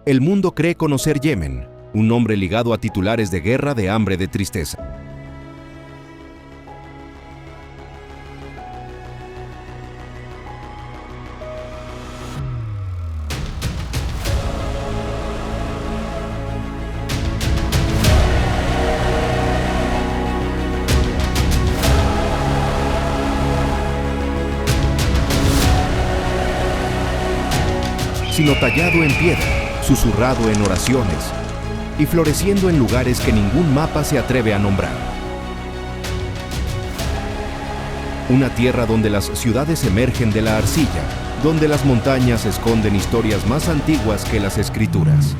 El mundo cree conocer Yemen, un nombre ligado a titulares de guerra, de hambre, de tristeza. Sino tallado en piedra, susurrado en oraciones y floreciendo en lugares que ningún mapa se atreve a nombrar. Una tierra donde las ciudades emergen de la arcilla, donde las montañas esconden historias más antiguas que las escrituras.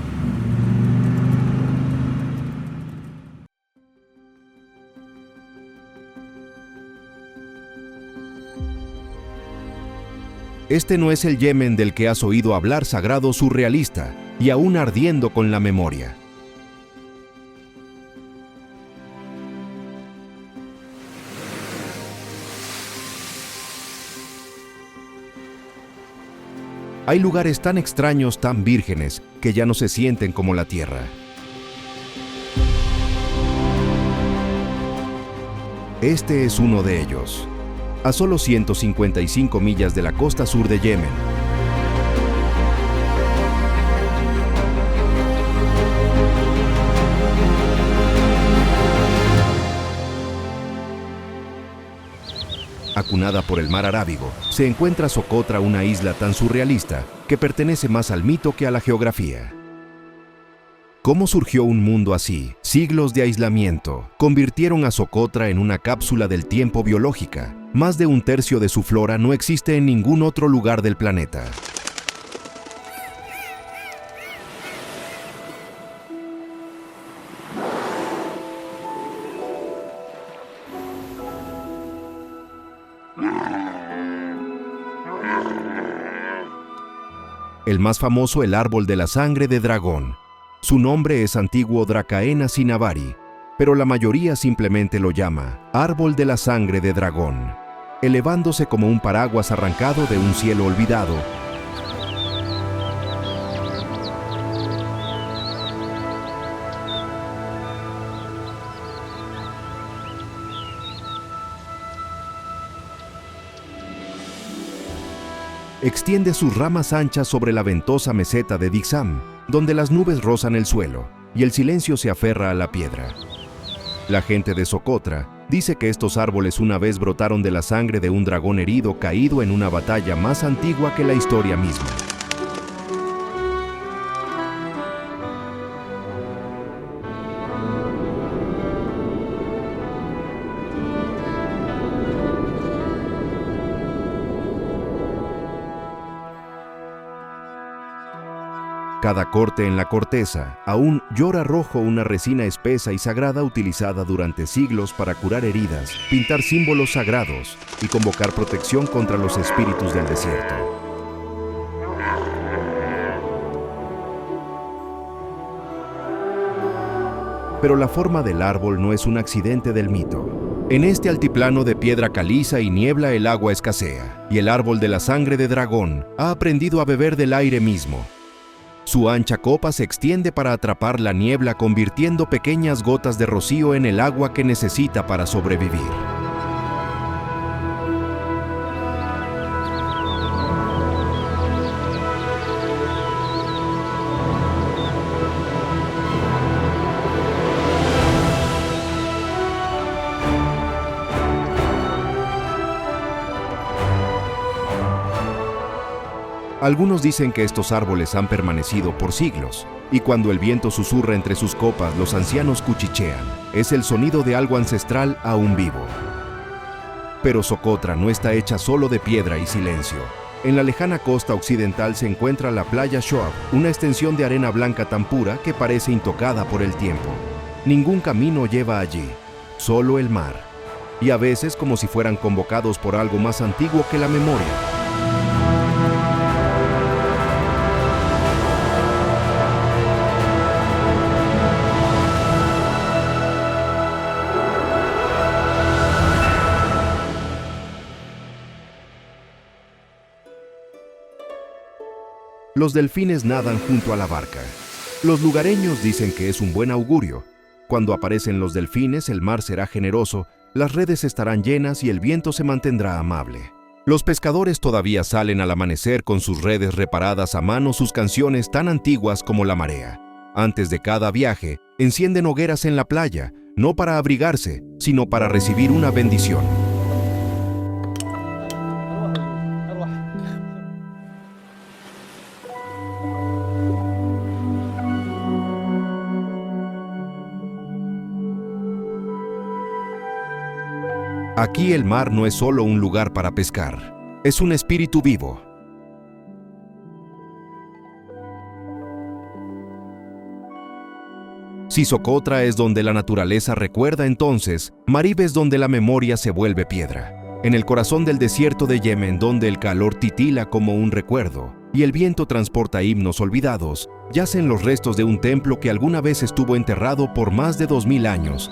Este no es el Yemen del que has oído hablar, sagrado surrealista, y aún ardiendo con la memoria. Hay lugares tan extraños, tan vírgenes, que ya no se sienten como la tierra. Este es uno de ellos. A solo 155 millas de la costa sur de Yemen. Acunada por el mar Arábigo, se encuentra Socotra, una isla tan surrealista que pertenece más al mito que a la geografía. ¿Cómo surgió un mundo así? Siglos de aislamiento convirtieron a Socotra en una cápsula del tiempo biológica. Más de un tercio de su flora no existe en ningún otro lugar del planeta. El más famoso, el árbol de la sangre de dragón. Su nombre es antiguo Dracaena cinnavari, pero la mayoría simplemente lo llama árbol de la sangre de dragón, elevándose como un paraguas arrancado de un cielo olvidado. Extiende sus ramas anchas sobre la ventosa meseta de Dixam, donde las nubes rozan el suelo y el silencio se aferra a la piedra. La gente de Socotra dice que estos árboles una vez brotaron de la sangre de un dragón herido caído en una batalla más antigua que la historia misma. Cada corte en la corteza aún llora rojo, una resina espesa y sagrada utilizada durante siglos para curar heridas, pintar símbolos sagrados y convocar protección contra los espíritus del desierto. Pero la forma del árbol no es un accidente del mito. En este altiplano de piedra caliza y niebla el agua escasea, y el árbol de la sangre de dragón ha aprendido a beber del aire mismo. Su ancha copa se extiende para atrapar la niebla, convirtiendo pequeñas gotas de rocío en el agua que necesita para sobrevivir. Algunos dicen que estos árboles han permanecido por siglos, y cuando el viento susurra entre sus copas, los ancianos cuchichean. Es el sonido de algo ancestral aún vivo. Pero Socotra no está hecha solo de piedra y silencio. En la lejana costa occidental se encuentra la playa Shoab, una extensión de arena blanca tan pura que parece intocada por el tiempo. Ningún camino lleva allí, solo el mar. Y a veces como si fueran convocados por algo más antiguo que la memoria. Los delfines nadan junto a la barca. Los lugareños dicen que es un buen augurio. Cuando aparecen los delfines, el mar será generoso, las redes estarán llenas y el viento se mantendrá amable. Los pescadores todavía salen al amanecer con sus redes reparadas a mano, sus canciones tan antiguas como la marea. Antes de cada viaje, encienden hogueras en la playa, no para abrigarse, sino para recibir una bendición. Aquí el mar no es solo un lugar para pescar, es un espíritu vivo. Si Socotra es donde la naturaleza recuerda, entonces Marib es donde la memoria se vuelve piedra. En el corazón del desierto de Yemen, donde el calor titila como un recuerdo y el viento transporta himnos olvidados, yacen los restos de un templo que alguna vez estuvo enterrado por más de 2000 años.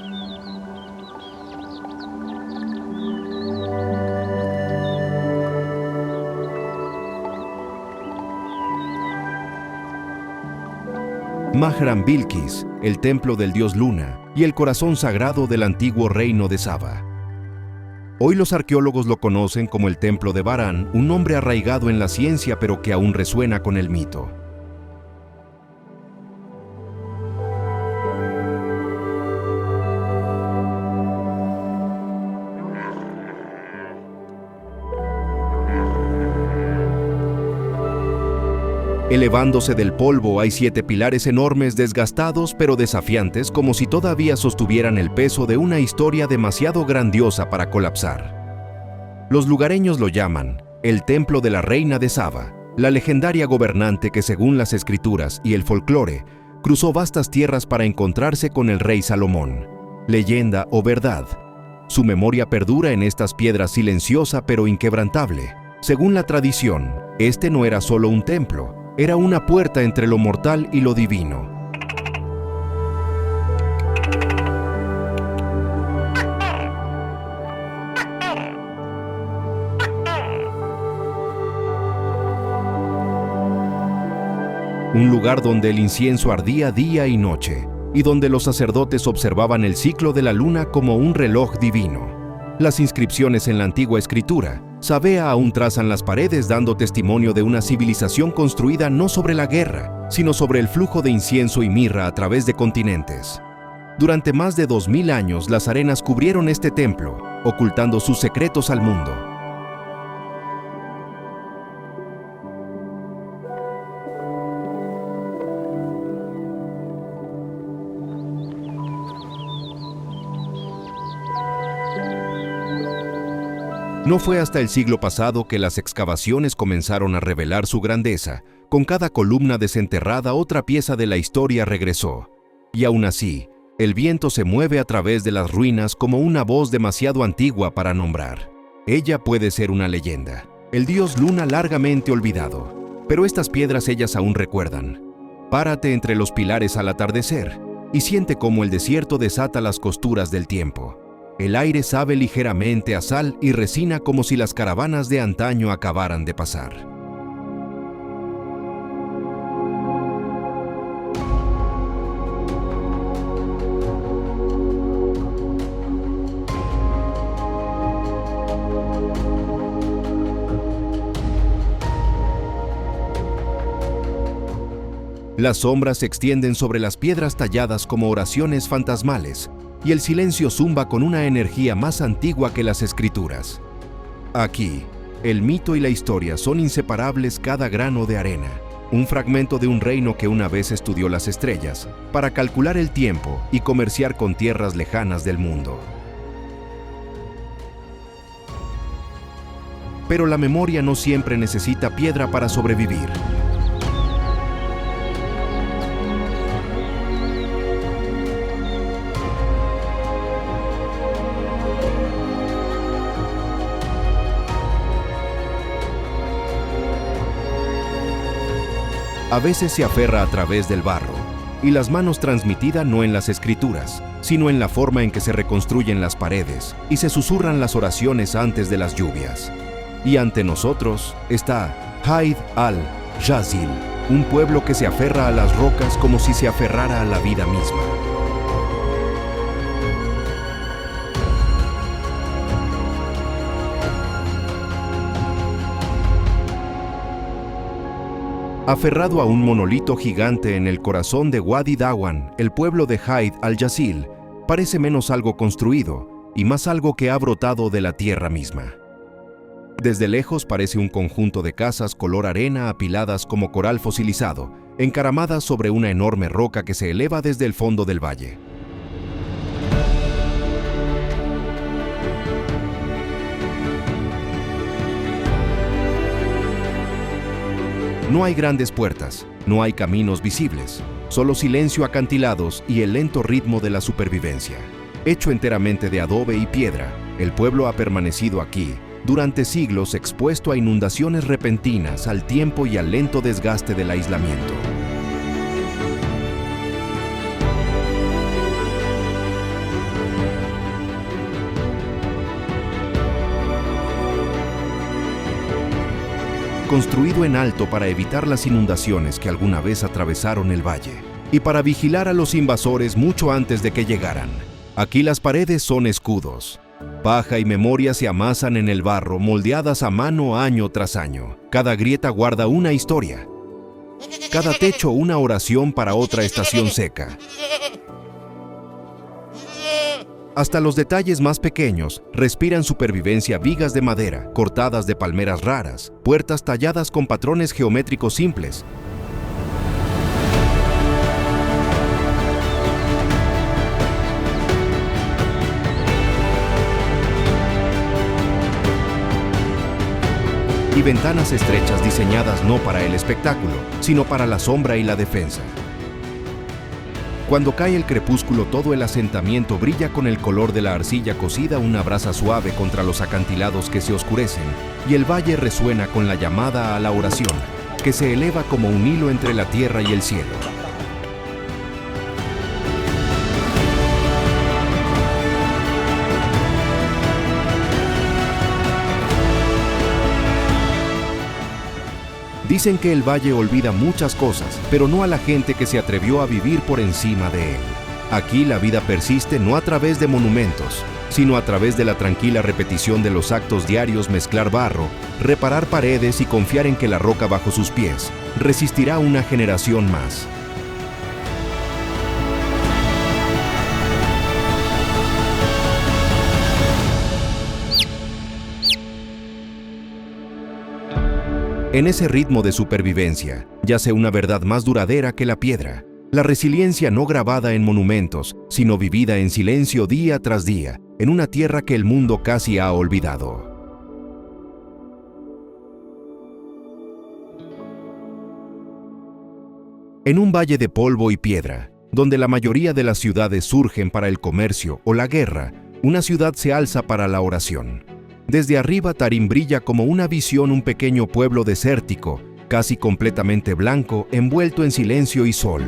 Mahram Bilqis, el templo del dios Luna y el corazón sagrado del antiguo reino de Saba. Hoy los arqueólogos lo conocen como el templo de Barán, un nombre arraigado en la ciencia pero que aún resuena con el mito. Elevándose del polvo hay 7 pilares enormes, desgastados pero desafiantes, como si todavía sostuvieran el peso de una historia demasiado grandiosa para colapsar. Los lugareños lo llaman el Templo de la Reina de Saba, la legendaria gobernante que, según las escrituras y el folclore, cruzó vastas tierras para encontrarse con el rey Salomón. Leyenda o verdad, su memoria perdura en estas piedras, silenciosa pero inquebrantable. Según la tradición, este no era solo un templo, era una puerta entre lo mortal y lo divino. Un lugar donde el incienso ardía día y noche, y donde los sacerdotes observaban el ciclo de la luna como un reloj divino. Las inscripciones en la antigua escritura, Sabea, aún trazan las paredes, dando testimonio de una civilización construida no sobre la guerra, sino sobre el flujo de incienso y mirra a través de continentes. Durante más de 2000 años, las arenas cubrieron este templo, ocultando sus secretos al mundo. No fue hasta el siglo pasado que las excavaciones comenzaron a revelar su grandeza. Con cada columna desenterrada, otra pieza de la historia regresó. Y aún así, el viento se mueve a través de las ruinas como una voz demasiado antigua para nombrar. Ella puede ser una leyenda, el dios Luna largamente olvidado. Pero estas piedras ellas aún recuerdan. Párate entre los pilares al atardecer y siente cómo el desierto desata las costuras del tiempo. El aire sabe ligeramente a sal y resina, como si las caravanas de antaño acabaran de pasar. Las sombras se extienden sobre las piedras talladas como oraciones fantasmales, y el silencio zumba con una energía más antigua que las escrituras. Aquí, el mito y la historia son inseparables. Cada grano de arena, un fragmento de un reino que una vez estudió las estrellas para calcular el tiempo y comerciar con tierras lejanas del mundo. Pero la memoria no siempre necesita piedra para sobrevivir. A veces se aferra a través del barro, y las manos transmitida no en las escrituras, sino en la forma en que se reconstruyen las paredes y se susurran las oraciones antes de las lluvias. Y ante nosotros está Haid al-Jazil, un pueblo que se aferra a las rocas como si se aferrara a la vida misma. Aferrado a un monolito gigante en el corazón de Wadi Dawan, el pueblo de Haid al-Yazil parece menos algo construido y más algo que ha brotado de la tierra misma. Desde lejos parece un conjunto de casas color arena apiladas como coral fosilizado, encaramadas sobre una enorme roca que se eleva desde el fondo del valle. No hay grandes puertas, no hay caminos visibles, solo silencio, acantilados y el lento ritmo de la supervivencia. Hecho enteramente de adobe y piedra, el pueblo ha permanecido aquí, durante siglos expuesto a inundaciones repentinas, al tiempo y al lento desgaste del aislamiento. Construido en alto para evitar las inundaciones que alguna vez atravesaron el valle y para vigilar a los invasores mucho antes de que llegaran. Aquí las paredes son escudos. Paja y memoria se amasan en el barro, moldeadas a mano año tras año. Cada grieta guarda una historia. Cada techo una oración para otra estación seca. Hasta los detalles más pequeños respiran supervivencia: vigas de madera, cortadas de palmeras raras, puertas talladas con patrones geométricos simples. Y ventanas estrechas diseñadas no para el espectáculo, sino para la sombra y la defensa. Cuando cae el crepúsculo, todo el asentamiento brilla con el color de la arcilla cocida, una brasa suave contra los acantilados que se oscurecen, y el valle resuena con la llamada a la oración, que se eleva como un hilo entre la tierra y el cielo. Dicen que el valle olvida muchas cosas, pero no a la gente que se atrevió a vivir por encima de él. Aquí la vida persiste no a través de monumentos, sino a través de la tranquila repetición de los actos diarios: mezclar barro, reparar paredes y confiar en que la roca bajo sus pies resistirá una generación más. En ese ritmo de supervivencia yace una verdad más duradera que la piedra, la resiliencia no grabada en monumentos, sino vivida en silencio día tras día, en una tierra que el mundo casi ha olvidado. En un valle de polvo y piedra, donde la mayoría de las ciudades surgen para el comercio o la guerra, una ciudad se alza para la oración. Desde arriba, Tarim brilla como una visión, un pequeño pueblo desértico, casi completamente blanco, envuelto en silencio y sol.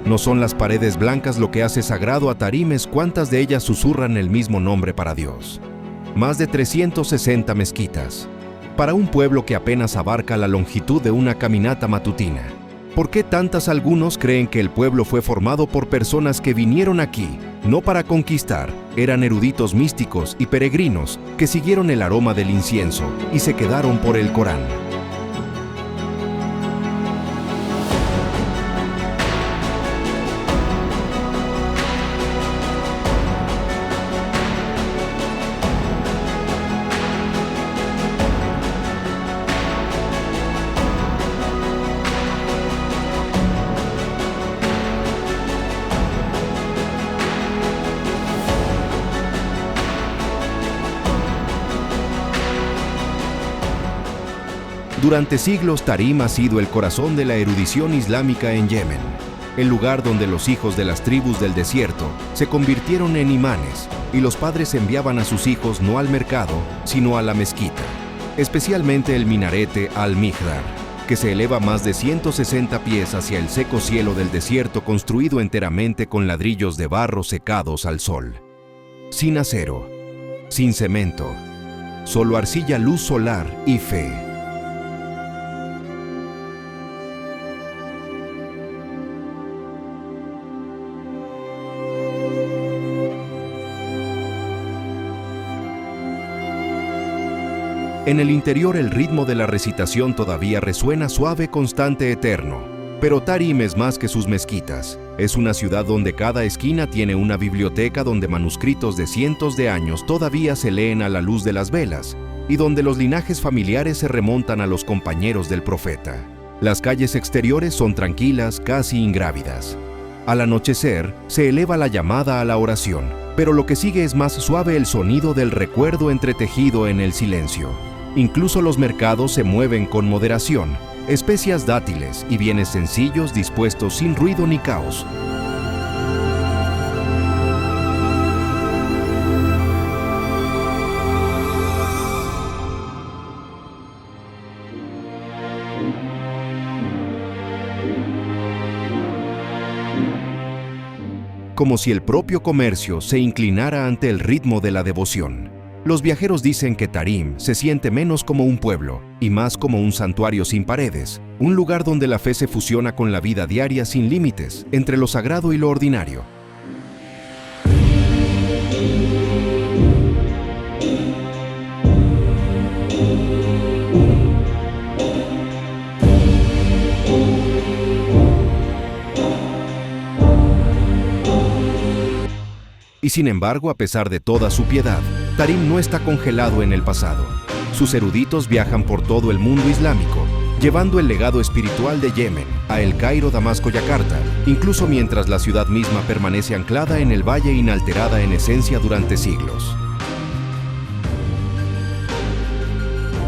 No son las paredes blancas lo que hace sagrado a Tarim, es cuántas de ellas susurran el mismo nombre para Dios. Más de 360 mezquitas. Para un pueblo que apenas abarca la longitud de una caminata matutina. ¿Por qué tantas? Algunos creen que el pueblo fue formado por personas que vinieron aquí, no para conquistar, eran eruditos místicos y peregrinos que siguieron el aroma del incienso y se quedaron por el Corán. Durante siglos, Tarim ha sido el corazón de la erudición islámica en Yemen, el lugar donde los hijos de las tribus del desierto se convirtieron en imanes y los padres enviaban a sus hijos no al mercado, sino a la mezquita. especialmente el minarete Al-Mihdar, que se eleva más de 160 pies hacia el seco cielo del desierto, construido enteramente con ladrillos de barro secados al sol. Sin acero, sin cemento, solo arcilla, luz solar y fe. En el interior el ritmo de la recitación todavía resuena suave, constante, eterno. Pero Tarim es más que sus mezquitas. Es una ciudad donde cada esquina tiene una biblioteca donde manuscritos de cientos de años todavía se leen a la luz de las velas y donde los linajes familiares se remontan a los compañeros del profeta. Las calles exteriores son tranquilas, casi ingrávidas. Al anochecer, se eleva la llamada a la oración, pero lo que sigue es más suave, el sonido del recuerdo entretejido en el silencio. Incluso los mercados se mueven con moderación, especias, dátiles y bienes sencillos dispuestos sin ruido ni caos. Como si el propio comercio se inclinara ante el ritmo de la devoción. Los viajeros dicen que Tarim se siente menos como un pueblo y más como un santuario sin paredes, un lugar donde la fe se fusiona con la vida diaria sin límites, entre lo sagrado y lo ordinario. Y sin embargo, a pesar de toda su piedad, Tarim no está congelado en el pasado. Sus eruditos viajan por todo el mundo islámico, llevando el legado espiritual de Yemen a El Cairo, Damasco, Yakarta, incluso mientras la ciudad misma permanece anclada en el valle, inalterada en esencia durante siglos.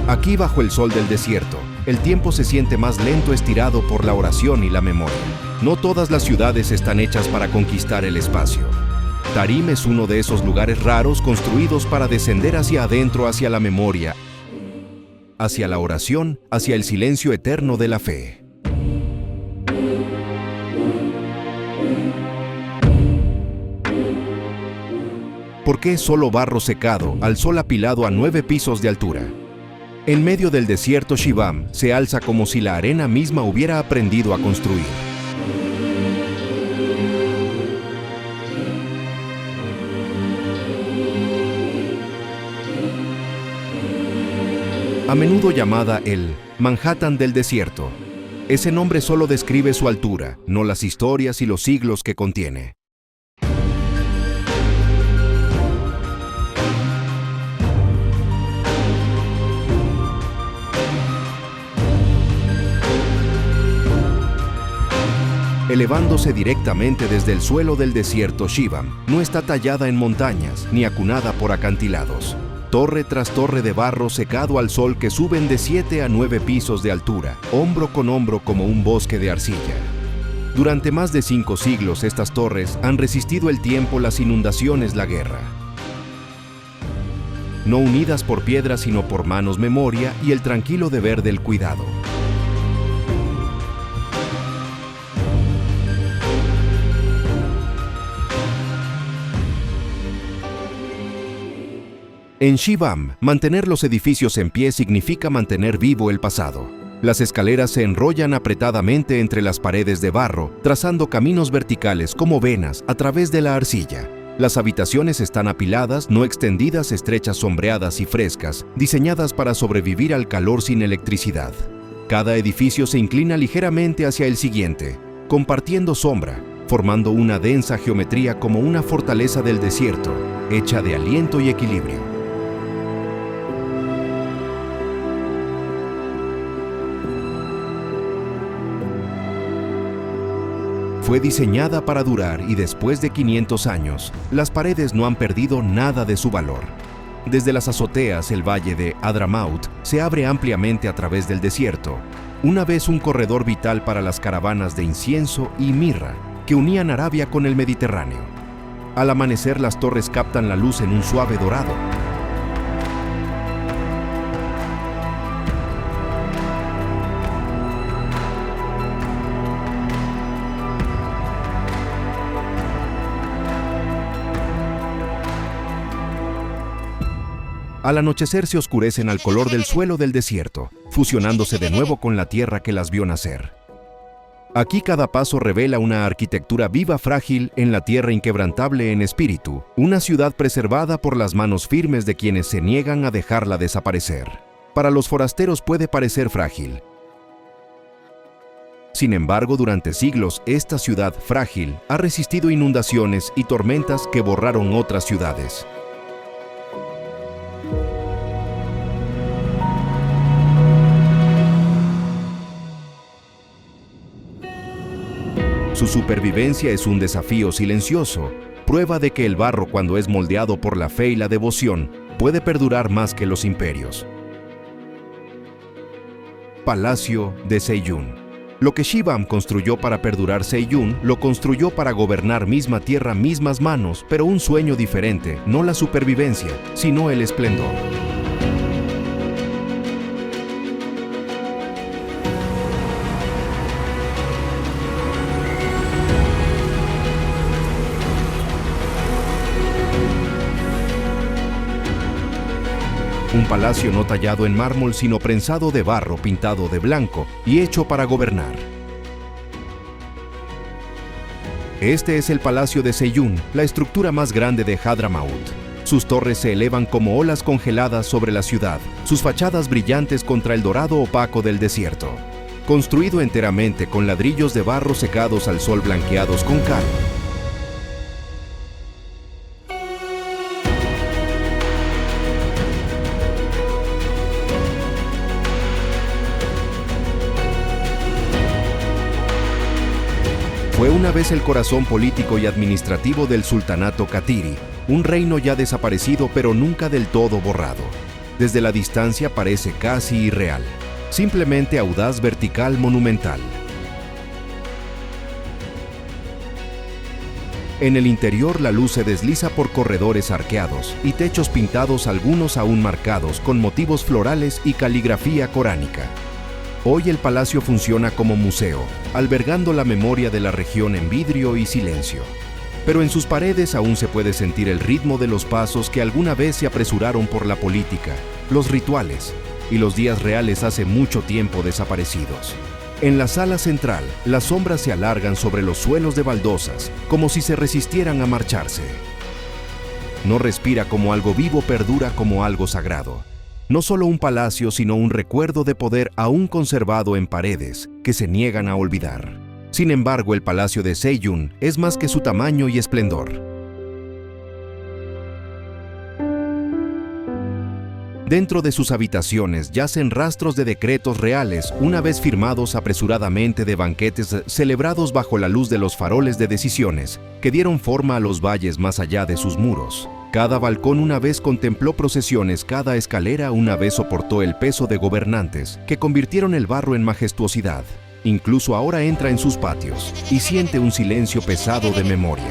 Aquí, bajo el sol del desierto, el tiempo se siente más lento, estirado por la oración y la memoria. No todas las ciudades están hechas para conquistar el espacio. Tarim es uno de esos lugares raros construidos para descender hacia adentro, hacia la memoria, hacia la oración, hacia el silencio eterno de la fe. ¿Por qué solo barro secado, al sol apilado a 9 pisos de altura? En medio del desierto, Shibam se alza como si la arena misma hubiera aprendido a construir. A menudo llamada el Manhattan del desierto, ese nombre solo describe su altura, no las historias y los siglos que contiene. Elevándose directamente desde el suelo del desierto, Shibam no está tallada en montañas ni acunada por acantilados. Torre tras torre de barro secado al sol que suben de 7 a 9 pisos de altura, hombro con hombro como un bosque de arcilla. Durante más de 5 siglos estas torres han resistido el tiempo, las inundaciones, la guerra. No unidas por piedras sino por manos, memoria y el tranquilo deber del cuidado. En Shibam, mantener los edificios en pie significa mantener vivo el pasado. Las escaleras se enrollan apretadamente entre las paredes de barro, trazando caminos verticales como venas a través de la arcilla. Las habitaciones están apiladas, no extendidas, estrechas, sombreadas y frescas, diseñadas para sobrevivir al calor sin electricidad. Cada edificio se inclina ligeramente hacia el siguiente, compartiendo sombra, formando una densa geometría como una fortaleza del desierto, hecha de aliento y equilibrio. Fue diseñada para durar y después de 500 años, las paredes no han perdido nada de su valor. Desde las azoteas, el valle de Hadramaut se abre ampliamente a través del desierto, una vez un corredor vital para las caravanas de incienso y mirra que unían Arabia con el Mediterráneo. Al amanecer, las torres captan la luz en un suave dorado. Al anochecer se oscurecen al color del suelo del desierto, fusionándose de nuevo con la tierra que las vio nacer. Aquí cada paso revela una arquitectura viva frágil en la tierra inquebrantable en espíritu, una ciudad preservada por las manos firmes de quienes se niegan a dejarla desaparecer. Para los forasteros puede parecer frágil. Sin embargo, durante siglos, esta ciudad frágil ha resistido inundaciones y tormentas que borraron otras ciudades. Su supervivencia es un desafío silencioso, prueba de que el barro, cuando es moldeado por la fe y la devoción, puede perdurar más que los imperios. Palacio de Seiyun. Lo que Shibam construyó para perdurar Seiyun, lo construyó para gobernar misma tierra, mismas manos, pero un sueño diferente, no la supervivencia, sino el esplendor. Un palacio no tallado en mármol, sino prensado de barro pintado de blanco y hecho para gobernar. Este es el Palacio de Seiyun, la estructura más grande de Hadramaut. Sus torres se elevan como olas congeladas sobre la ciudad, sus fachadas brillantes contra el dorado opaco del desierto. Construido enteramente con ladrillos de barro secados al sol blanqueados con cal. Fue una vez el corazón político y administrativo del sultanato Katiri, un reino ya desaparecido pero nunca del todo borrado. Desde la distancia parece casi irreal, simplemente audaz, vertical, monumental. En el interior la luz se desliza por corredores arqueados y techos pintados, algunos aún marcados con motivos florales y caligrafía coránica. Hoy el palacio funciona como museo, albergando la memoria de la región en vidrio y silencio. Pero en sus paredes aún se puede sentir el ritmo de los pasos que alguna vez se apresuraron por la política, los rituales y los días reales hace mucho tiempo desaparecidos. En la sala central, las sombras se alargan sobre los suelos de baldosas, como si se resistieran a marcharse. No respira como algo vivo, perdura como algo sagrado. No solo un palacio, sino un recuerdo de poder aún conservado en paredes que se niegan a olvidar. Sin embargo, el Palacio de Seiyun es más que su tamaño y esplendor. Dentro de sus habitaciones yacen rastros de decretos reales, una vez firmados apresuradamente, de banquetes celebrados bajo la luz de los faroles de decisiones que dieron forma a los valles más allá de sus muros. Cada balcón una vez contempló procesiones, cada escalera una vez soportó el peso de gobernantes que convirtieron el barro en majestuosidad. Incluso ahora entra en sus patios y siente un silencio pesado de memoria.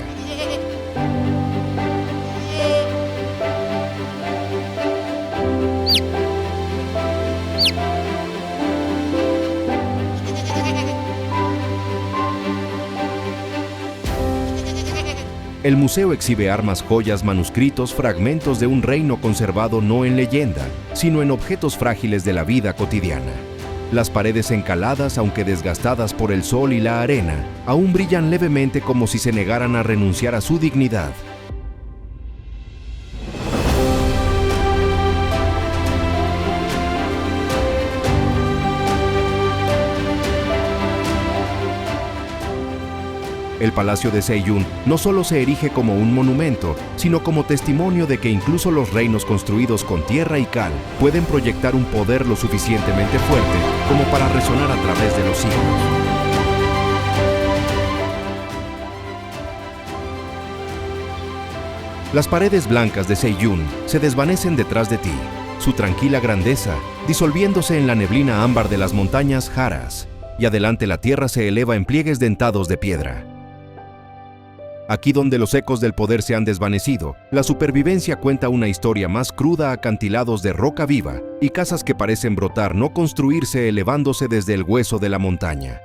El museo exhibe armas, joyas, manuscritos, fragmentos de un reino conservado no en leyenda, sino en objetos frágiles de la vida cotidiana. Las paredes encaladas, aunque desgastadas por el sol y la arena, aún brillan levemente como si se negaran a renunciar a su dignidad. El Palacio de Seiyun no solo se erige como un monumento, sino como testimonio de que incluso los reinos construidos con tierra y cal pueden proyectar un poder lo suficientemente fuerte como para resonar a través de los siglos. Las paredes blancas de Seiyun se desvanecen detrás de ti, su tranquila grandeza disolviéndose en la neblina ámbar de las montañas Haras, y adelante la tierra se eleva en pliegues dentados de piedra. Aquí donde los ecos del poder se han desvanecido, la supervivencia cuenta una historia más cruda, acantilados de roca viva y casas que parecen brotar, no construirse, elevándose desde el hueso de la montaña.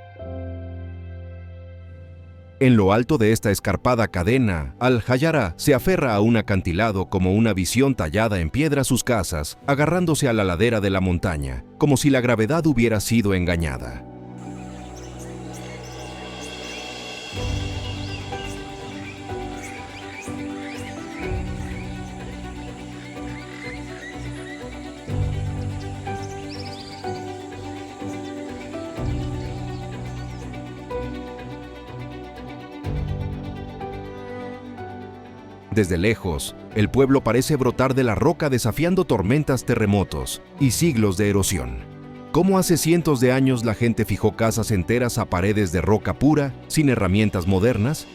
En lo alto de esta escarpada cadena, Al-Hayara se aferra a un acantilado como una visión tallada en piedra sus casas, agarrándose a la ladera de la montaña, como si la gravedad hubiera sido engañada. Desde lejos, el pueblo parece brotar de la roca desafiando tormentas, terremotos y siglos de erosión. ¿Cómo hace cientos de años la gente fijó casas enteras a paredes de roca pura, sin herramientas modernas?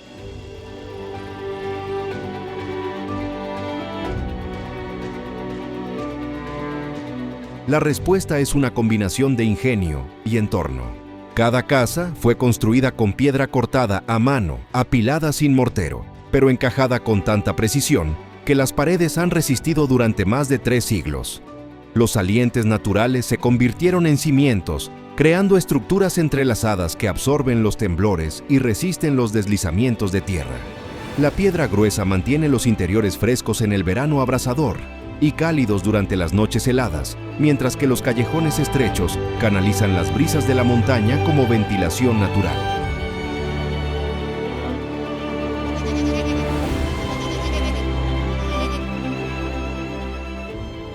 La respuesta es una combinación de ingenio y entorno. Cada casa fue construida con piedra cortada a mano, apilada sin mortero, pero encajada con tanta precisión que las paredes han resistido durante más de 3 siglos. Los salientes naturales se convirtieron en cimientos, creando estructuras entrelazadas que absorben los temblores y resisten los deslizamientos de tierra. La piedra gruesa mantiene los interiores frescos en el verano abrasador y cálidos durante las noches heladas, mientras que los callejones estrechos canalizan las brisas de la montaña como ventilación natural.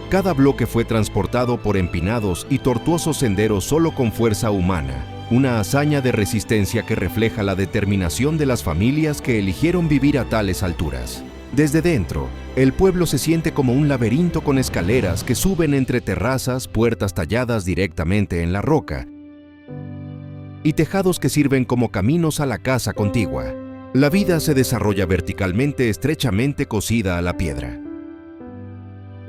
Cada bloque fue transportado por empinados y tortuosos senderos solo con fuerza humana, una hazaña de resistencia que refleja la determinación de las familias que eligieron vivir a tales alturas. Desde dentro, el pueblo se siente como un laberinto con escaleras que suben entre terrazas, puertas talladas directamente en la roca y tejados que sirven como caminos a la casa contigua. La vida se desarrolla verticalmente, estrechamente cosida a la piedra.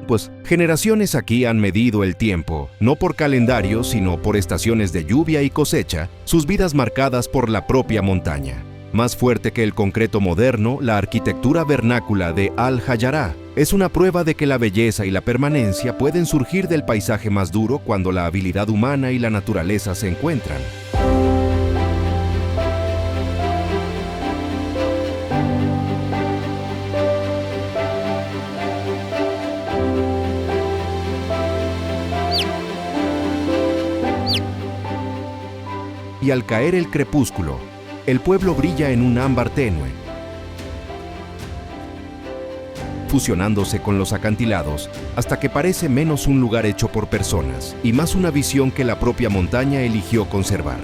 Pues generaciones aquí han medido el tiempo, no por calendario, sino por estaciones de lluvia y cosecha, sus vidas marcadas por la propia montaña. Más fuerte que el concreto moderno, la arquitectura vernácula de Al-Hayara es una prueba de que la belleza y la permanencia pueden surgir del paisaje más duro cuando la habilidad humana y la naturaleza se encuentran. Y al caer el crepúsculo, el pueblo brilla en un ámbar tenue, fusionándose con los acantilados hasta que parece menos un lugar hecho por personas y más una visión que la propia montaña eligió conservar.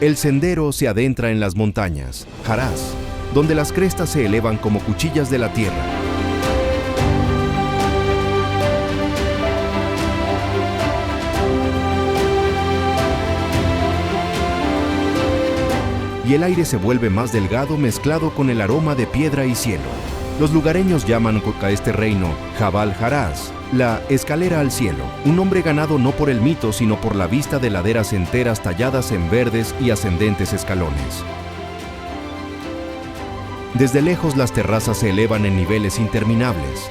El sendero se adentra en las montañas, Haraz, donde las crestas se elevan como cuchillas de la tierra. Y el aire se vuelve más delgado mezclado con el aroma de piedra y cielo. Los lugareños llaman a este reino Jabal Haraz, la escalera al cielo, un nombre ganado no por el mito sino por la vista de laderas enteras talladas en verdes y ascendentes escalones. Desde lejos las terrazas se elevan en niveles interminables,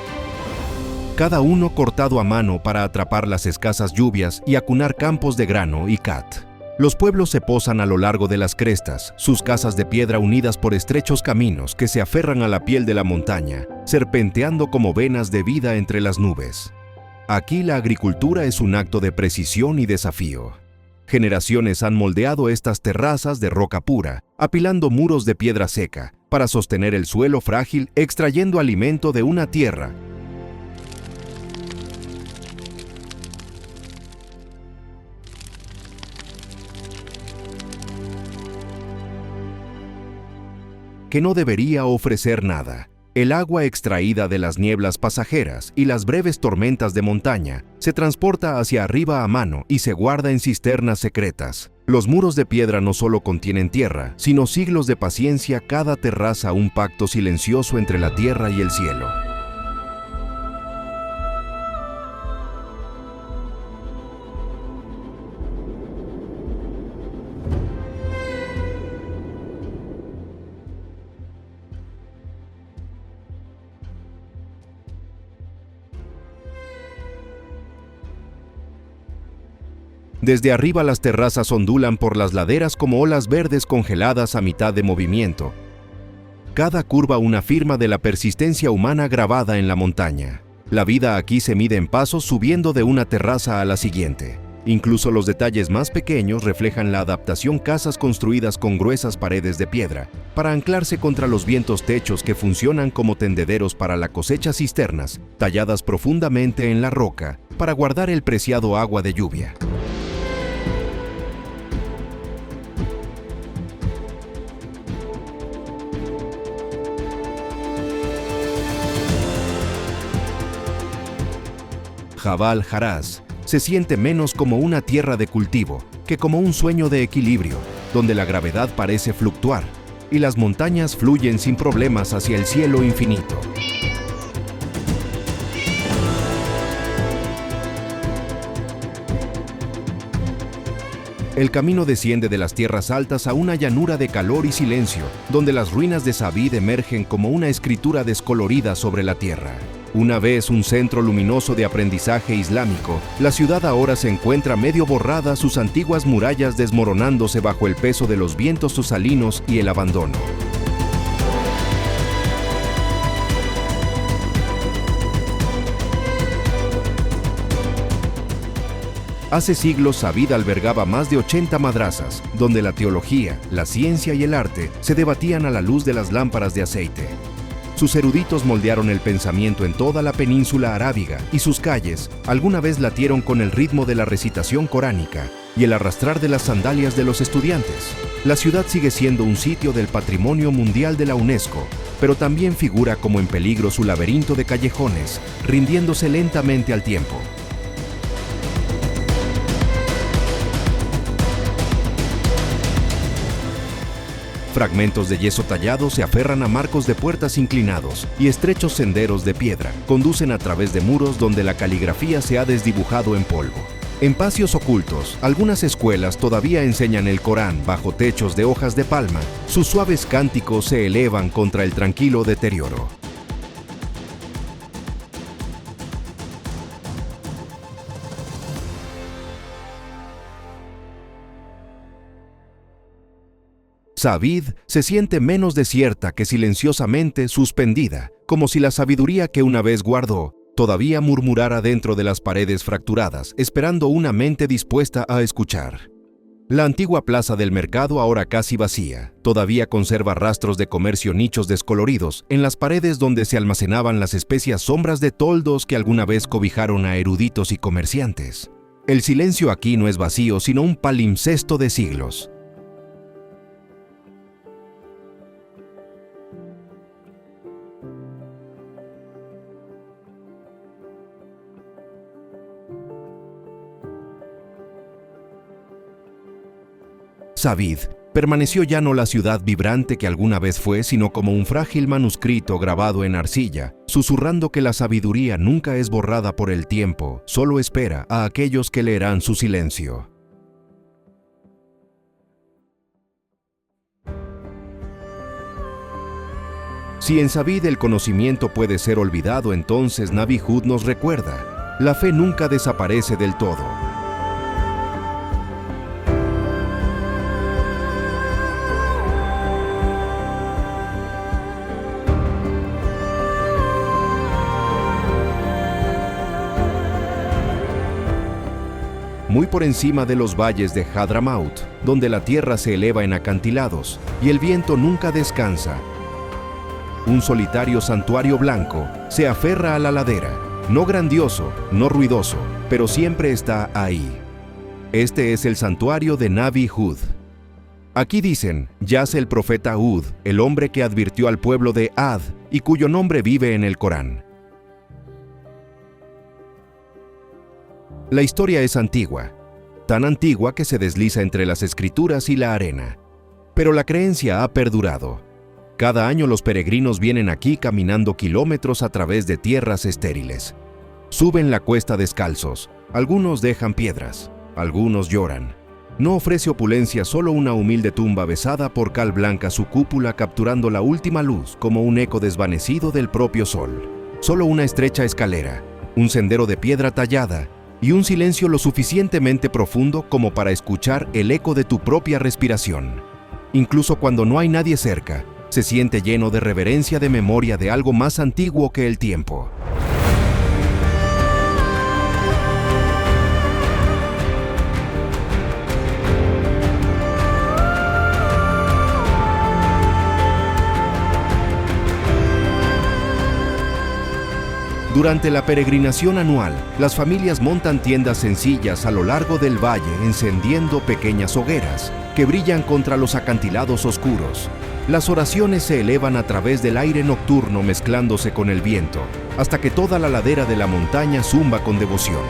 cada uno cortado a mano para atrapar las escasas lluvias y acunar campos de grano y cat. Los pueblos se posan a lo largo de las crestas, sus casas de piedra unidas por estrechos caminos que se aferran a la piel de la montaña, serpenteando como venas de vida entre las nubes. Aquí la agricultura es un acto de precisión y desafío. Generaciones han moldeado estas terrazas de roca pura, apilando muros de piedra seca, para sostener el suelo frágil, extrayendo alimento de una tierra que no debería ofrecer nada. El agua extraída de las nieblas pasajeras y las breves tormentas de montaña se transporta hacia arriba a mano y se guarda en cisternas secretas. Los muros de piedra no solo contienen tierra, sino siglos de paciencia, cada terraza un pacto silencioso entre la tierra y el cielo. Desde arriba las terrazas ondulan por las laderas como olas verdes congeladas a mitad de movimiento. Cada curva una firma de la persistencia humana grabada en la montaña. La vida aquí se mide en pasos subiendo de una terraza a la siguiente. Incluso los detalles más pequeños reflejan la adaptación casas construidas con gruesas paredes de piedra para anclarse contra los vientos techos que funcionan como tendederos para la cosecha cisternas, talladas profundamente en la roca para guardar el preciado agua de lluvia. Jabal Haraz se siente menos como una tierra de cultivo que como un sueño de equilibrio, donde la gravedad parece fluctuar y las montañas fluyen sin problemas hacia el cielo infinito. El camino desciende de las tierras altas a una llanura de calor y silencio, donde las ruinas de Savid emergen como una escritura descolorida sobre la tierra. Una vez un centro luminoso de aprendizaje islámico, la ciudad ahora se encuentra medio borrada, sus antiguas murallas desmoronándose bajo el peso de los vientos tosalinos y el abandono. Hace siglos Savid albergaba más de 80 madrasas, donde la teología, la ciencia y el arte se debatían a la luz de las lámparas de aceite. Sus eruditos moldearon el pensamiento en toda la península arábiga y sus calles alguna vez latieron con el ritmo de la recitación coránica y el arrastrar de las sandalias de los estudiantes. La ciudad sigue siendo un sitio del Patrimonio Mundial de la UNESCO, pero también figura como en peligro su laberinto de callejones, rindiéndose lentamente al tiempo. Fragmentos de yeso tallado se aferran a marcos de puertas inclinados y estrechos senderos de piedra conducen a través de muros donde la caligrafía se ha desdibujado en polvo. En patios ocultos, algunas escuelas todavía enseñan el Corán bajo techos de hojas de palma. Sus suaves cánticos se elevan contra el tranquilo deterioro. Savid se siente menos desierta que silenciosamente suspendida, como si la sabiduría que una vez guardó todavía murmurara dentro de las paredes fracturadas, esperando una mente dispuesta a escuchar. La antigua plaza del mercado, ahora casi vacía, todavía conserva rastros de comercio, nichos descoloridos en las paredes donde se almacenaban las especias sombras de toldos que alguna vez cobijaron a eruditos y comerciantes. El silencio aquí no es vacío, sino un palimpsesto de siglos. Savid permaneció ya no la ciudad vibrante que alguna vez fue, sino como un frágil manuscrito grabado en arcilla, susurrando que la sabiduría nunca es borrada por el tiempo, solo espera a aquellos que leerán su silencio. Si en Savid el conocimiento puede ser olvidado, entonces Nabi Hud nos recuerda: la fe nunca desaparece del todo. Muy por encima de los valles de Hadramaut, donde la tierra se eleva en acantilados y el viento nunca descansa, un solitario santuario blanco se aferra a la ladera, no grandioso, no ruidoso, pero siempre está ahí. Este es el santuario de Nabi Hud. Aquí dicen, yace el profeta Hud, el hombre que advirtió al pueblo de Ad y cuyo nombre vive en el Corán. La historia es antigua, tan antigua que se desliza entre las escrituras y la arena, pero la creencia ha perdurado. Cada año los peregrinos vienen aquí caminando kilómetros a través de tierras estériles. Suben la cuesta descalzos, algunos dejan piedras, algunos lloran. No ofrece opulencia, solo una humilde tumba besada por cal blanca, su cúpula capturando la última luz como un eco desvanecido del propio sol. Solo una estrecha escalera, un sendero de piedra tallada y un silencio lo suficientemente profundo como para escuchar el eco de tu propia respiración. Incluso cuando no hay nadie cerca, se siente lleno de reverencia de memoria de algo más antiguo que el tiempo. Durante la peregrinación anual, las familias montan tiendas sencillas a lo largo del valle encendiendo pequeñas hogueras que brillan contra los acantilados oscuros. Las oraciones se elevan a través del aire nocturno mezclándose con el viento, hasta que toda la ladera de la montaña zumba con devoción.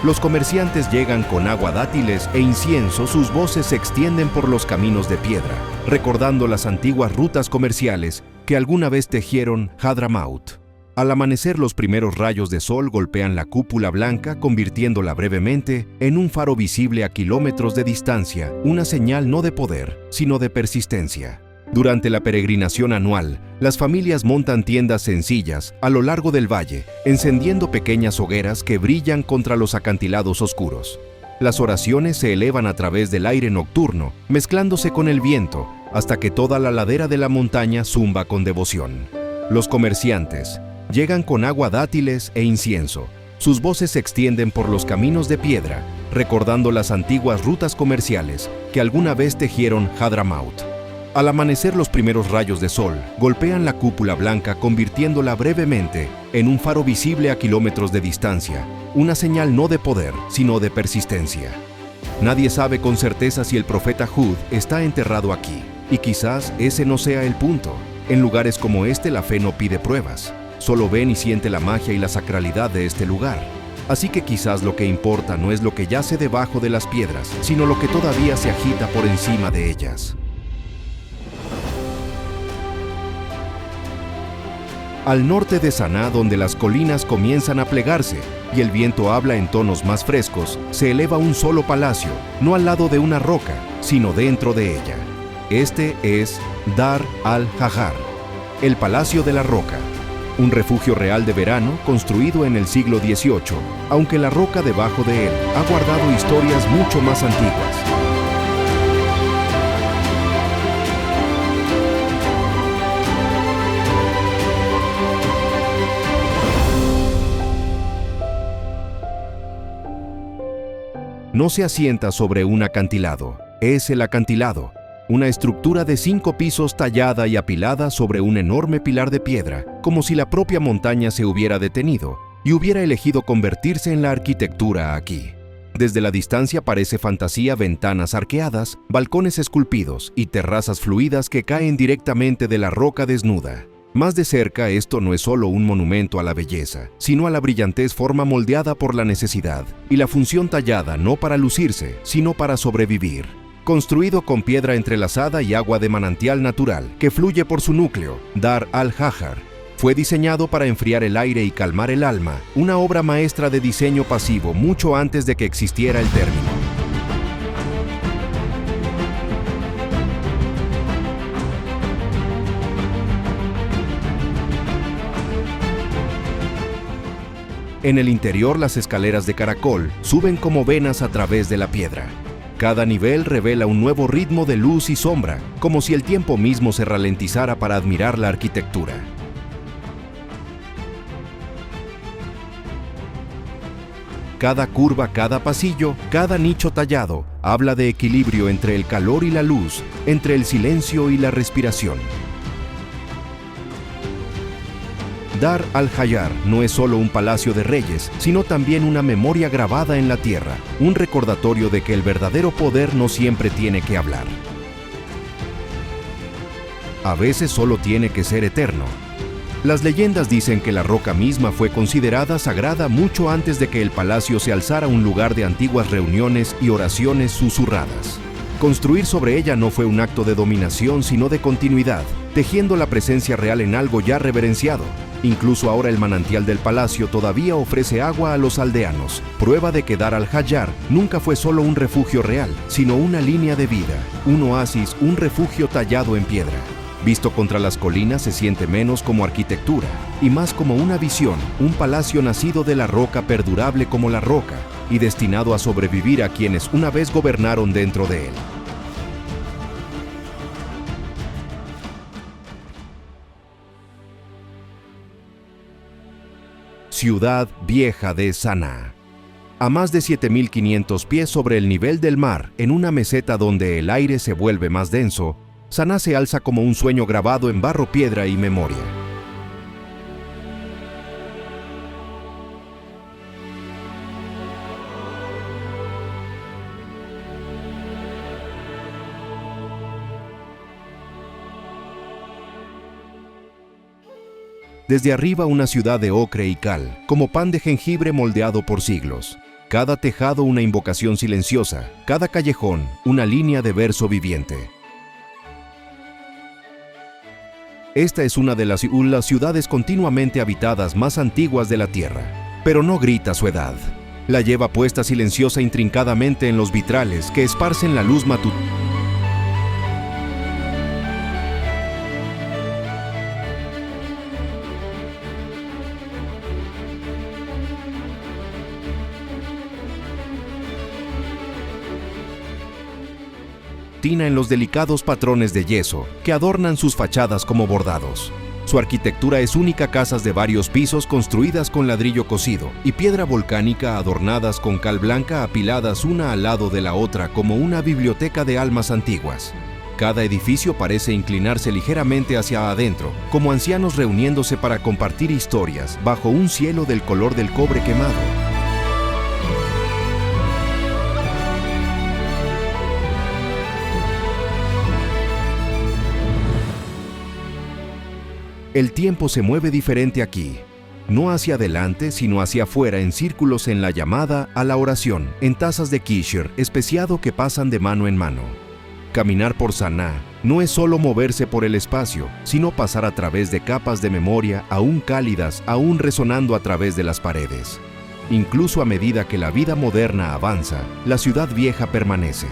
Los comerciantes llegan con agua, dátiles e incienso, sus voces se extienden por los caminos de piedra, recordando las antiguas rutas comerciales que alguna vez tejieron Hadramaut. Al amanecer, los primeros rayos de sol golpean la cúpula blanca, convirtiéndola brevemente en un faro visible a kilómetros de distancia, una señal no de poder, sino de persistencia. Durante la peregrinación anual, las familias montan tiendas sencillas a lo largo del valle, encendiendo pequeñas hogueras que brillan contra los acantilados oscuros. Las oraciones se elevan a través del aire nocturno, mezclándose con el viento, hasta que toda la ladera de la montaña zumba con devoción. Los comerciantes llegan con agua, dátiles e incienso. Sus voces se extienden por los caminos de piedra, recordando las antiguas rutas comerciales que alguna vez tejieron Hadramaut. Al amanecer, los primeros rayos de sol golpean la cúpula blanca, convirtiéndola brevemente en un faro visible a kilómetros de distancia, una señal no de poder, sino de persistencia. Nadie sabe con certeza si el profeta Hud está enterrado aquí, y quizás ese no sea el punto. En lugares como este, la fe no pide pruebas. Solo ven y siente la magia y la sacralidad de este lugar. Así que quizás lo que importa no es lo que yace debajo de las piedras, sino lo que todavía se agita por encima de ellas. Al norte de Saná, donde las colinas comienzan a plegarse y el viento habla en tonos más frescos, se eleva un solo palacio, no al lado de una roca, sino dentro de ella. Este es Dar al-Hajjar, el Palacio de la Roca. Un refugio real de verano construido en el siglo XVIII, aunque la roca debajo de él ha guardado historias mucho más antiguas. No se asienta sobre un acantilado, es el acantilado. Una estructura de 5 pisos tallada y apilada sobre un enorme pilar de piedra, como si la propia montaña se hubiera detenido y hubiera elegido convertirse en la arquitectura aquí. Desde la distancia parece fantasía: ventanas arqueadas, balcones esculpidos y terrazas fluidas que caen directamente de la roca desnuda. Más de cerca, esto no es solo un monumento a la belleza, sino a la brillantez, forma moldeada por la necesidad, y la función tallada no para lucirse, sino para sobrevivir. Construido con piedra entrelazada y agua de manantial natural que fluye por su núcleo, Dar al-Hajjar fue diseñado para enfriar el aire y calmar el alma, una obra maestra de diseño pasivo mucho antes de que existiera el término. En el interior, las escaleras de caracol suben como venas a través de la piedra. Cada nivel revela un nuevo ritmo de luz y sombra, como si el tiempo mismo se ralentizara para admirar la arquitectura. Cada curva, cada pasillo, cada nicho tallado, habla de equilibrio entre el calor y la luz, entre el silencio y la respiración. Dar al-Hajjar no es solo un palacio de reyes, sino también una memoria grabada en la tierra, un recordatorio de que el verdadero poder no siempre tiene que hablar. A veces solo tiene que ser eterno. Las leyendas dicen que la roca misma fue considerada sagrada mucho antes de que el palacio se alzara un lugar de antiguas reuniones y oraciones susurradas. Construir sobre ella no fue un acto de dominación, sino de continuidad, tejiendo la presencia real en algo ya reverenciado. Incluso ahora el manantial del palacio todavía ofrece agua a los aldeanos, prueba de que Dar al-Hajjar nunca fue solo un refugio real, sino una línea de vida, un oasis, un refugio tallado en piedra. Visto contra las colinas se siente menos como arquitectura y más como una visión, un palacio nacido de la roca, perdurable como la roca, y destinado a sobrevivir a quienes una vez gobernaron dentro de él. Ciudad Vieja de Saná. A más de 7.500 pies sobre el nivel del mar, en una meseta donde el aire se vuelve más denso, Saná se alza como un sueño grabado en barro, piedra y memoria. Desde arriba una ciudad de ocre y cal, como pan de jengibre moldeado por siglos. Cada tejado una invocación silenciosa, cada callejón una línea de verso viviente. Esta es una de las ciudades continuamente habitadas más antiguas de la Tierra, pero no grita su edad. La lleva puesta silenciosa intrincadamente en los vitrales que esparcen la luz matutina. En los delicados patrones de yeso que adornan sus fachadas como bordados. Su arquitectura es única, casas de varios pisos construidas con ladrillo cocido y piedra volcánica adornadas con cal blanca apiladas una al lado de la otra como una biblioteca de almas antiguas. Cada edificio parece inclinarse ligeramente hacia adentro, como ancianos reuniéndose para compartir historias bajo un cielo del color del cobre quemado. El tiempo se mueve diferente aquí, no hacia adelante, sino hacia afuera en círculos en la llamada a la oración, en tazas de kishir especiado que pasan de mano en mano. Caminar por Saná no es solo moverse por el espacio, sino pasar a través de capas de memoria aún cálidas, aún resonando a través de las paredes. Incluso a medida que la vida moderna avanza, la ciudad vieja permanece.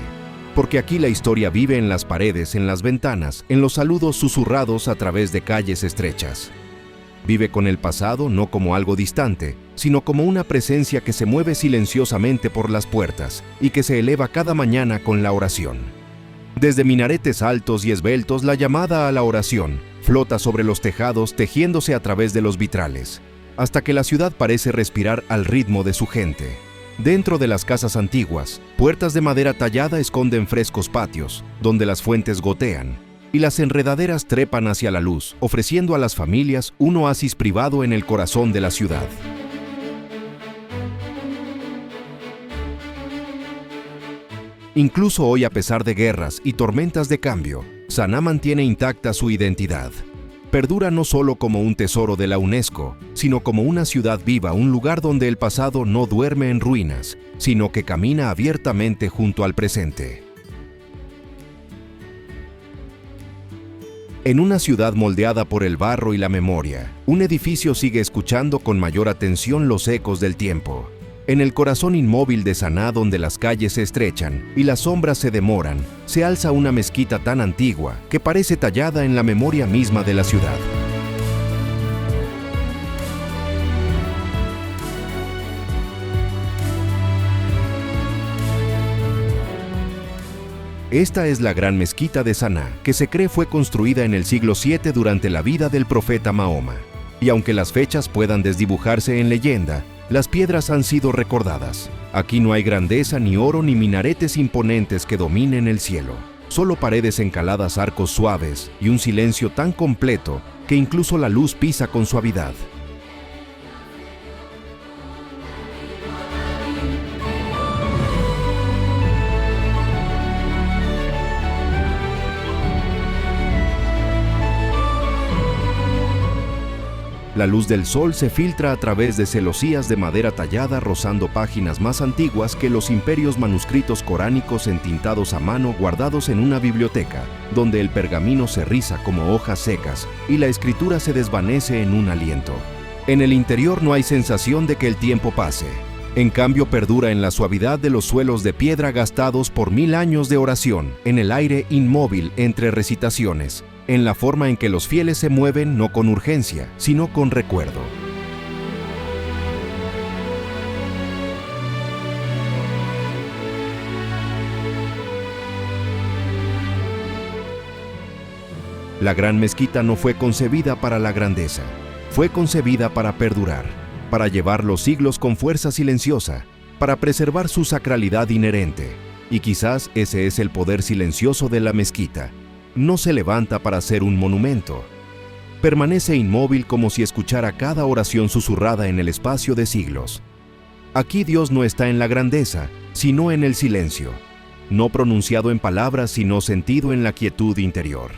Porque aquí la historia vive en las paredes, en las ventanas, en los saludos susurrados a través de calles estrechas. Vive con el pasado no como algo distante, sino como una presencia que se mueve silenciosamente por las puertas y que se eleva cada mañana con la oración. Desde minaretes altos y esbeltos, la llamada a la oración flota sobre los tejados tejiéndose a través de los vitrales, hasta que la ciudad parece respirar al ritmo de su gente. Dentro de las casas antiguas, puertas de madera tallada esconden frescos patios, donde las fuentes gotean, y las enredaderas trepan hacia la luz, ofreciendo a las familias un oasis privado en el corazón de la ciudad. Incluso hoy, a pesar de guerras y tormentas de cambio, Saná mantiene intacta su identidad. Perdura no solo como un tesoro de la UNESCO, sino como una ciudad viva, un lugar donde el pasado no duerme en ruinas, sino que camina abiertamente junto al presente. En una ciudad moldeada por el barro y la memoria, un edificio sigue escuchando con mayor atención los ecos del tiempo. En el corazón inmóvil de Saná, donde las calles se estrechan y las sombras se demoran, se alza una mezquita tan antigua que parece tallada en la memoria misma de la ciudad. Esta es la gran mezquita de Saná, que se cree fue construida en el siglo VII durante la vida del profeta Mahoma. Y aunque las fechas puedan desdibujarse en leyenda, las piedras han sido recordadas. Aquí no hay grandeza, ni oro, ni minaretes imponentes que dominen el cielo. Solo paredes encaladas, arcos suaves y un silencio tan completo que incluso la luz pisa con suavidad. La luz del sol se filtra a través de celosías de madera tallada, rozando páginas más antiguas que los imperios manuscritos coránicos entintados a mano guardados en una biblioteca, donde el pergamino se riza como hojas secas y la escritura se desvanece en un aliento. En el interior no hay sensación de que el tiempo pase. En cambio, perdura en la suavidad de los suelos de piedra gastados por 1000 años de oración, en el aire inmóvil entre recitaciones, en la forma en que los fieles se mueven no con urgencia, sino con recuerdo. La gran mezquita no fue concebida para la grandeza, fue concebida para perdurar, para llevar los siglos con fuerza silenciosa, para preservar su sacralidad inherente. Y quizás ese es el poder silencioso de la mezquita. No se levanta para ser un monumento. Permanece inmóvil como si escuchara cada oración susurrada en el espacio de siglos. Aquí Dios no está en la grandeza, sino en el silencio, no pronunciado en palabras, sino sentido en la quietud interior.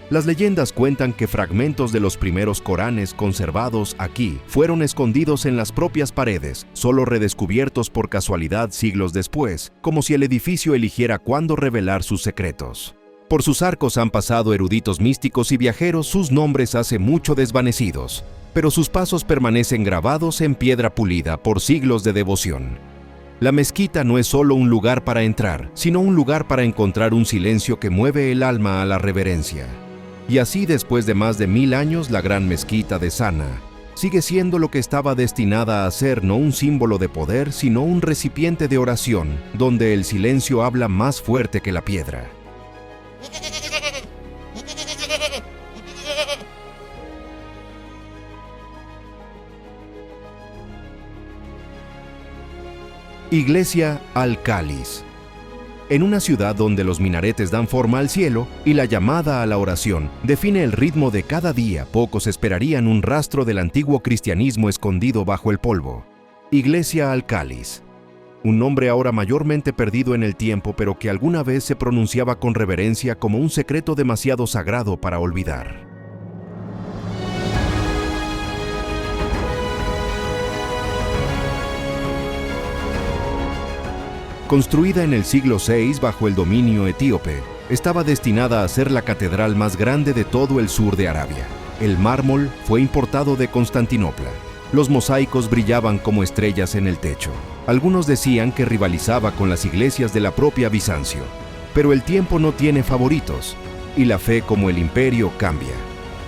Las leyendas cuentan que fragmentos de los primeros Coranes conservados aquí fueron escondidos en las propias paredes, solo redescubiertos por casualidad siglos después, como si el edificio eligiera cuándo revelar sus secretos. Por sus arcos han pasado eruditos místicos y viajeros, sus nombres hace mucho desvanecidos, pero sus pasos permanecen grabados en piedra pulida por siglos de devoción. La mezquita no es solo un lugar para entrar, sino un lugar para encontrar un silencio que mueve el alma a la reverencia. Y así, después de más de 1000 años, la gran mezquita de Sana sigue siendo lo que estaba destinada a ser, no un símbolo de poder, sino un recipiente de oración, donde el silencio habla más fuerte que la piedra. Iglesia Al-Cáliz. En una ciudad donde los minaretes dan forma al cielo y la llamada a la oración define el ritmo de cada día, pocos esperarían un rastro del antiguo cristianismo escondido bajo el polvo. Iglesia Al-Cáliz. Un nombre ahora mayormente perdido en el tiempo, pero que alguna vez se pronunciaba con reverencia como un secreto demasiado sagrado para olvidar. Construida en el siglo VI bajo el dominio etíope, estaba destinada a ser la catedral más grande de todo el sur de Arabia. El mármol fue importado de Constantinopla. Los mosaicos brillaban como estrellas en el techo. Algunos decían que rivalizaba con las iglesias de la propia Bizancio. Pero el tiempo no tiene favoritos, y la fe, como el imperio, cambia.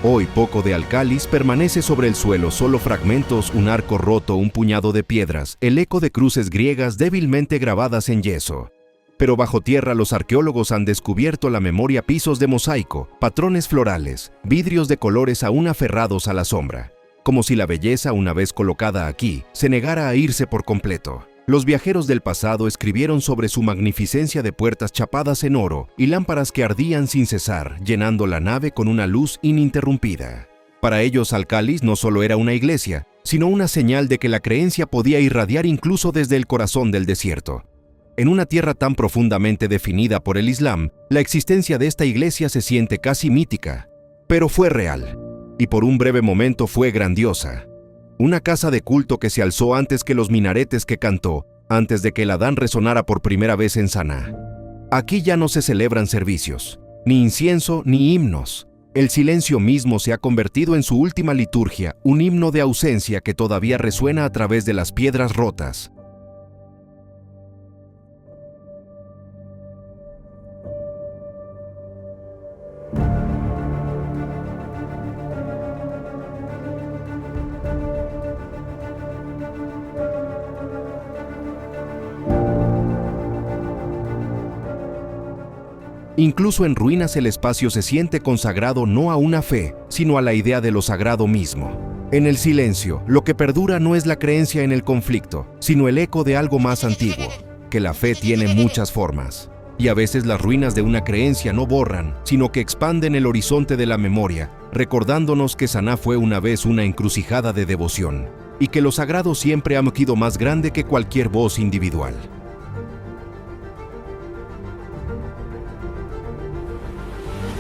Hoy poco de Al-Cáliz permanece sobre el suelo, solo fragmentos, un arco roto, un puñado de piedras, el eco de cruces griegas débilmente grabadas en yeso. Pero bajo tierra los arqueólogos han descubierto la memoria, pisos de mosaico, patrones florales, vidrios de colores aún aferrados a la sombra. Como si la belleza, una vez colocada aquí, se negara a irse por completo. Los viajeros del pasado escribieron sobre su magnificencia de puertas chapadas en oro y lámparas que ardían sin cesar, llenando la nave con una luz ininterrumpida. Para ellos, Al-Cáliz no solo era una iglesia, sino una señal de que la creencia podía irradiar incluso desde el corazón del desierto. En una tierra tan profundamente definida por el Islam, la existencia de esta iglesia se siente casi mítica, pero fue real, y por un breve momento fue grandiosa. Una casa de culto que se alzó antes que los minaretes que cantó, antes de que el Adán resonara por primera vez en Saná. Aquí ya no se celebran servicios, ni incienso ni himnos. El silencio mismo se ha convertido en su última liturgia, un himno de ausencia que todavía resuena a través de las piedras rotas. Incluso en ruinas el espacio se siente consagrado no a una fe, sino a la idea de lo sagrado mismo. En el silencio, lo que perdura no es la creencia en el conflicto, sino el eco de algo más antiguo, que la fe tiene muchas formas. Y a veces las ruinas de una creencia no borran, sino que expanden el horizonte de la memoria, recordándonos que Saná fue una vez una encrucijada de devoción, y que lo sagrado siempre ha sido más grande que cualquier voz individual.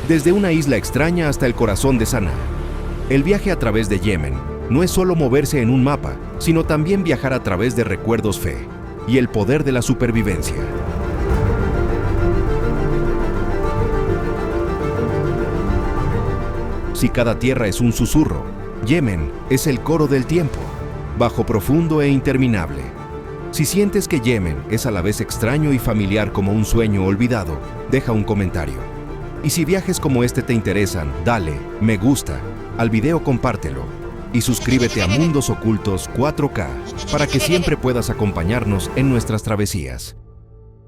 Desde una isla extraña hasta el corazón de Saná. El viaje a través de Yemen no es solo moverse en un mapa, sino también viajar a través de recuerdos, fe y el poder de la supervivencia. Si cada tierra es un susurro, Yemen es el coro del tiempo, bajo, profundo e interminable. Si sientes que Yemen es a la vez extraño y familiar como un sueño olvidado, deja un comentario. Y si viajes como este te interesan, dale me gusta al video, compártelo y suscríbete a Mundos Ocultos 4K para que siempre puedas acompañarnos en nuestras travesías.